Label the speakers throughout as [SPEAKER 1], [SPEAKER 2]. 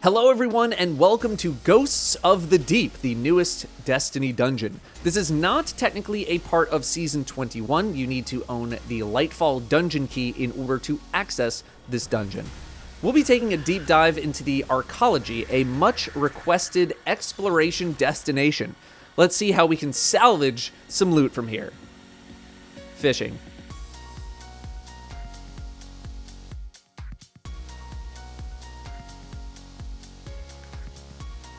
[SPEAKER 1] Hello everyone and welcome to Ghosts of the Deep, the newest Destiny dungeon. This is not technically a part of Season 21, you need to own the Lightfall dungeon key in order to access this dungeon. We'll be taking a deep dive into the Arcology, a much requested exploration destination. Let's see how we can salvage some loot from here. Fishing.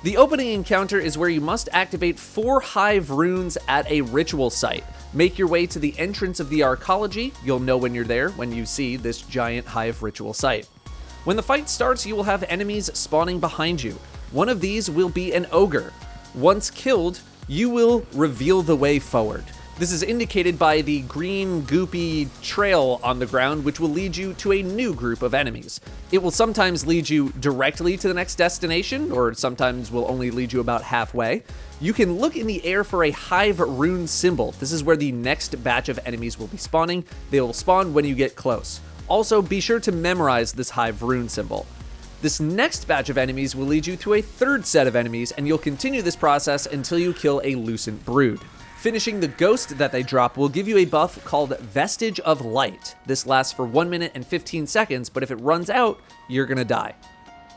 [SPEAKER 1] The opening encounter is where you must activate 4 hive runes at a ritual site. Make your way to the entrance of the Arcology. You'll know when you're there when you see this giant hive ritual site. When the fight starts, you will have enemies spawning behind you. One of these will be an ogre. Once killed, you will reveal the way forward. This is indicated by the green, goopy trail on the ground, which will lead you to a new group of enemies. It will sometimes lead you directly to the next destination, or sometimes will only lead you about halfway. You can look in the air for a hive rune symbol. This is where the next batch of enemies will be spawning. They will spawn when you get close. Also, be sure to memorize this hive rune symbol. This next batch of enemies will lead you to a third set of enemies, and you'll continue this process until you kill a lucent brood. Finishing the ghost that they drop will give you a buff called Vestige of Light. This lasts for 1 minute and 15 seconds, but if it runs out, you're gonna die.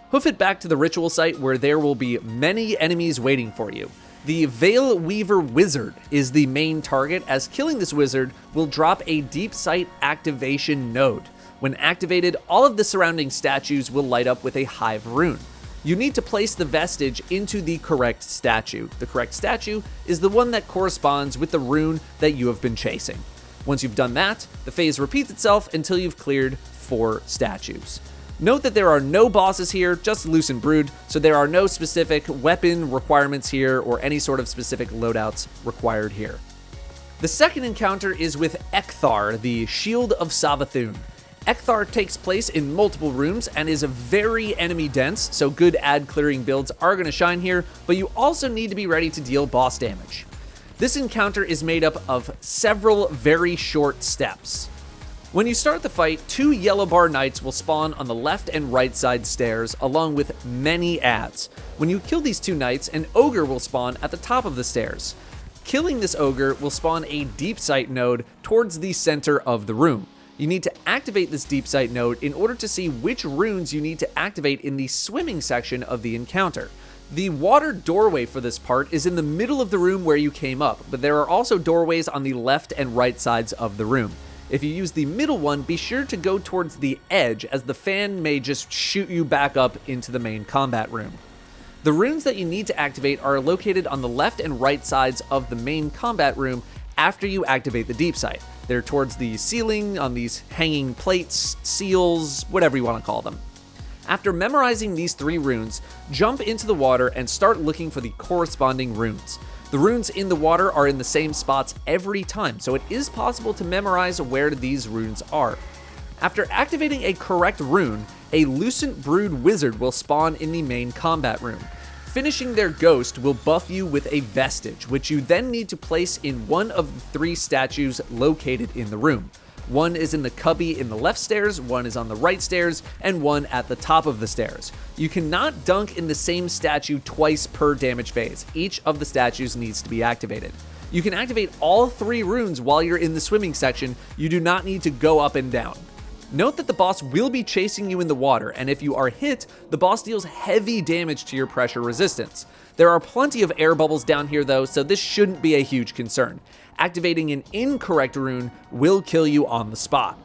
[SPEAKER 1] Hoof it back to the ritual site where there will be many enemies waiting for you. The Veil Weaver Wizard is the main target, as killing this wizard will drop a deep sight activation node. When activated, all of the surrounding statues will light up with a hive rune. You need to place the vestige into the correct statue. The correct statue is the one that corresponds with the rune that you have been chasing. Once you've done that, the phase repeats itself until you've cleared 4 statues. Note that there are no bosses here, just lucent brood, so there are no specific weapon requirements here or any sort of specific loadouts required here. The second encounter is with Ekthar, the Shield of Savathun. Ekthar takes place in multiple rooms and is very enemy dense, so good ad clearing builds are going to shine here, but you also need to be ready to deal boss damage. This encounter is made up of several very short steps. When you start the fight, 2 yellow bar knights will spawn on the left and right side stairs, along with many ads. When you kill these 2 knights, an ogre will spawn at the top of the stairs. Killing this ogre will spawn a deep sight node towards the center of the room. You need to activate this deep sight node in order to see which runes you need to activate in the swimming section of the encounter. The water doorway for this part is in the middle of the room where you came up, but there are also doorways on the left and right sides of the room. If you use the middle one, be sure to go towards the edge, as the fan may just shoot you back up into the main combat room. The runes that you need to activate are located on the left and right sides of the main combat room after you activate the deep sight. They're towards the ceiling, on these hanging plates, seals, whatever you want to call them. After memorizing these 3 runes, jump into the water and start looking for the corresponding runes. The runes in the water are in the same spots every time, so it is possible to memorize where these runes are. After activating a correct rune, a lucent brood wizard will spawn in the main combat room. Finishing their ghost will buff you with a vestige, which you then need to place in one of the 3 statues located in the room. One is in the cubby in the left stairs, one is on the right stairs, and one at the top of the stairs. You cannot dunk in the same statue twice per damage phase. Each of the statues needs to be activated. You can activate all 3 runes while you're in the swimming section. You do not need to go up and down. Note that the boss will be chasing you in the water, and if you are hit, the boss deals heavy damage to your pressure resistance. There are plenty of air bubbles down here though, so this shouldn't be a huge concern. Activating an incorrect rune will kill you on the spot.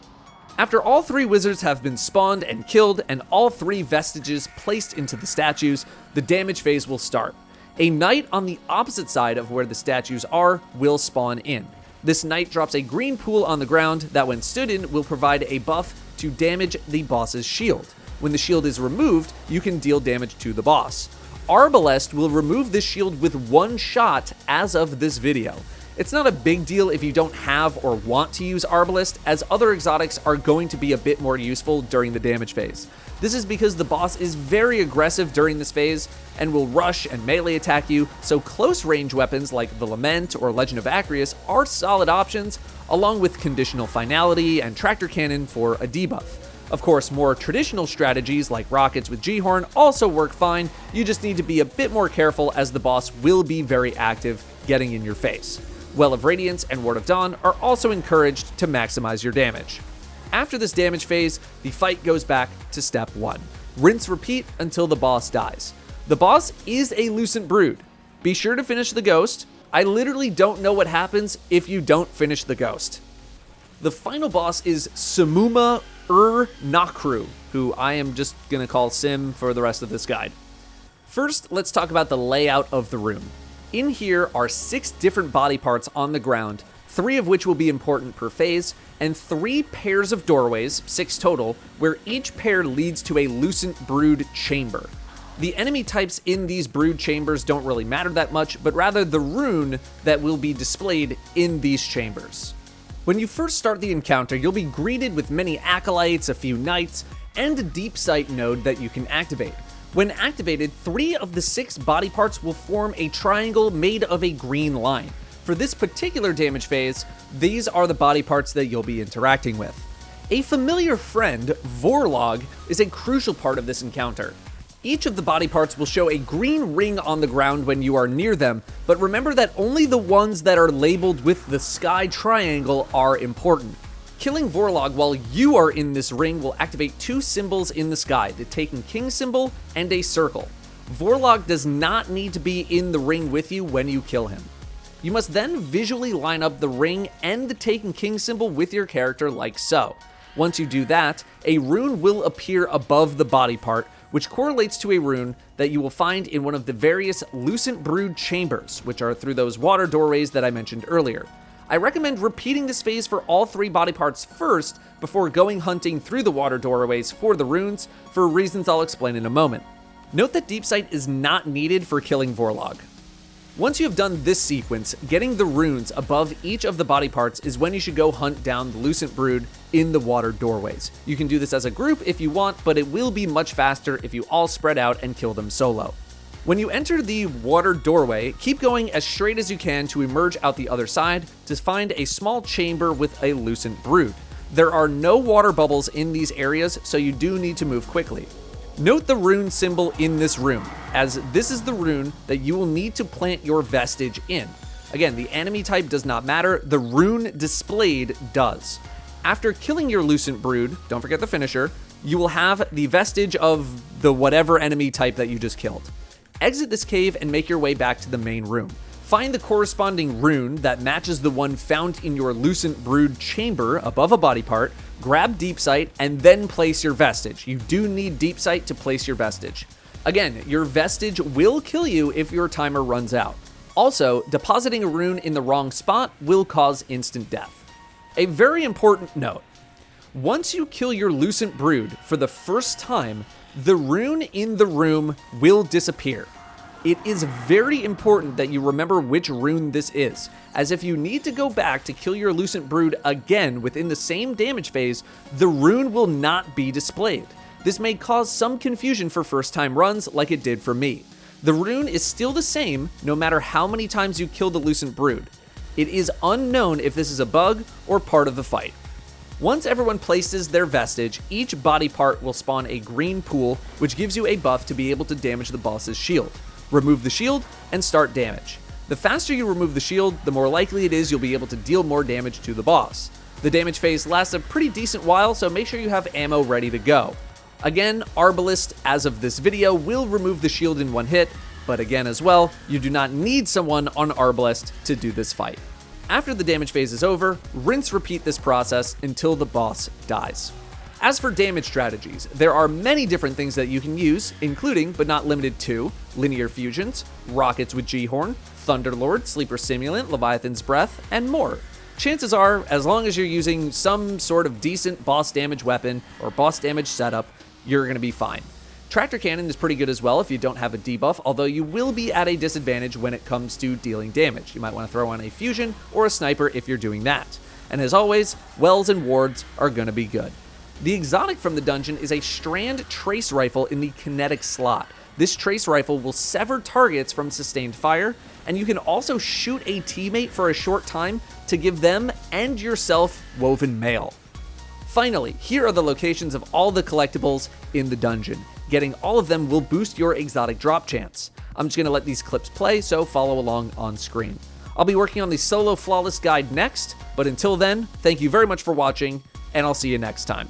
[SPEAKER 1] After all 3 wizards have been spawned and killed, and all 3 vestiges placed into the statues, the damage phase will start. A knight on the opposite side of where the statues are will spawn in. This knight drops a green pool on the ground that, when stood in, will provide a buff to damage the boss's shield. When the shield is removed, you can deal damage to the boss. Arbalest will remove this shield with 1 shot as of this video. It's not a big deal if you don't have or want to use Arbalest, as other exotics are going to be a bit more useful during the damage phase. This is because the boss is very aggressive during this phase and will rush and melee attack you, so close range weapons like the Lament or Legend of Acreus are solid options, along with Conditional Finality and Tractor Cannon for a debuff. Of course, more traditional strategies like rockets with G-Horn also work fine, you just need to be a bit more careful as the boss will be very active, getting in your face. Well of Radiance and Ward of Dawn are also encouraged to maximize your damage. After this damage phase, the fight goes back to step 1. Rinse repeat until the boss dies. The boss is a Lucent Brood. Be sure to finish the ghost. I literally don't know what happens if you don't finish the ghost. The final boss is Samuma Nakru, who I am just gonna call Sim for the rest of this guide. First, let's talk about the layout of the room. In here are 6 different body parts on the ground, 3 of which will be important per phase, and 3 pairs of doorways, 6 total, where each pair leads to a Lucent Brood chamber. The enemy types in these brood chambers don't really matter that much, but rather the rune that will be displayed in these chambers. When you first start the encounter, you'll be greeted with many acolytes, a few knights, and a deep sight node that you can activate. When activated, 3 of the 6 body parts will form a triangle made of a green line. For this particular damage phase, these are the body parts that you'll be interacting with. A familiar friend, Vorlog, is a crucial part of this encounter. Each of the body parts will show a green ring on the ground when you are near them, but remember that only the ones that are labeled with the sky triangle are important. Killing Vorlog while you are in this ring will activate 2 symbols in the sky, the Taken King symbol and a circle. Vorlog does not need to be in the ring with you when you kill him. You must then visually line up the ring and the Taken King symbol with your character like so. Once you do that, a rune will appear above the body part, which correlates to a rune that you will find in one of the various Lucent Brood chambers, which are through those water doorways that I mentioned earlier. I recommend repeating this phase for all 3 body parts first before going hunting through the water doorways for the runes, for reasons I'll explain in a moment. Note that Deep Sight is not needed for killing Vorlog. Once you have done this sequence, getting the runes above each of the body parts is when you should go hunt down the Lucent Brood in the water doorways. You can do this as a group if you want, but it will be much faster if you all spread out and kill them solo. When you enter the water doorway, keep going as straight as you can to emerge out the other side to find a small chamber with a Lucent Brood. There are no water bubbles in these areas, so you do need to move quickly. Note the rune symbol in this room, as this is the rune that you will need to plant your vestige in. Again, the enemy type does not matter, the rune displayed does. After killing your Lucent Brood, don't forget the finisher, you will have the vestige of the whatever enemy type that you just killed. Exit this cave and make your way back to the main room. Find the corresponding rune that matches the one found in your Lucent Brood chamber above a body part, grab Deep Sight, and then place your vestige. You do need Deep Sight to place your vestige. Again, your vestige will kill you if your timer runs out. Also, depositing a rune in the wrong spot will cause instant death. A very important note. Once you kill your Lucent Brood for the first time, the rune in the room will disappear. It is very important that you remember which rune this is, as if you need to go back to kill your Lucent Brood again within the same damage phase, the rune will not be displayed. This may cause some confusion for first-time runs like it did for me. The rune is still the same no matter how many times you kill the Lucent Brood. It is unknown if this is a bug or part of the fight. Once everyone places their vestige, each body part will spawn a green pool, which gives you a buff to be able to damage the boss's shield. Remove the shield and start damage. The faster you remove the shield, the more likely it is you'll be able to deal more damage to the boss. The damage phase lasts a pretty decent while, so make sure you have ammo ready to go. Again, Arbalist, as of this video, will remove the shield in one hit, but again as well, you do not need someone on Arbalist to do this fight. After the damage phase is over, rinse repeat this process until the boss dies. As for damage strategies, there are many different things that you can use, including, but not limited to, linear fusions, rockets with G-Horn, Thunderlord, Sleeper Simulant, Leviathan's Breath, and more. Chances are, as long as you're using some sort of decent boss damage weapon or boss damage setup, you're going to be fine. Tractor Cannon is pretty good as well if you don't have a debuff, although you will be at a disadvantage when it comes to dealing damage. You might want to throw on a fusion or a sniper if you're doing that. And as always, wells and wards are going to be good. The exotic from the dungeon is a strand trace rifle in the kinetic slot. This trace rifle will sever targets from sustained fire, and you can also shoot a teammate for a short time to give them and yourself woven mail. Finally, here are the locations of all the collectibles in the dungeon. Getting all of them will boost your exotic drop chance. I'm just going to let these clips play, so follow along on screen. I'll be working on the solo flawless guide next, but until then, thank you very much for watching, and I'll see you next time.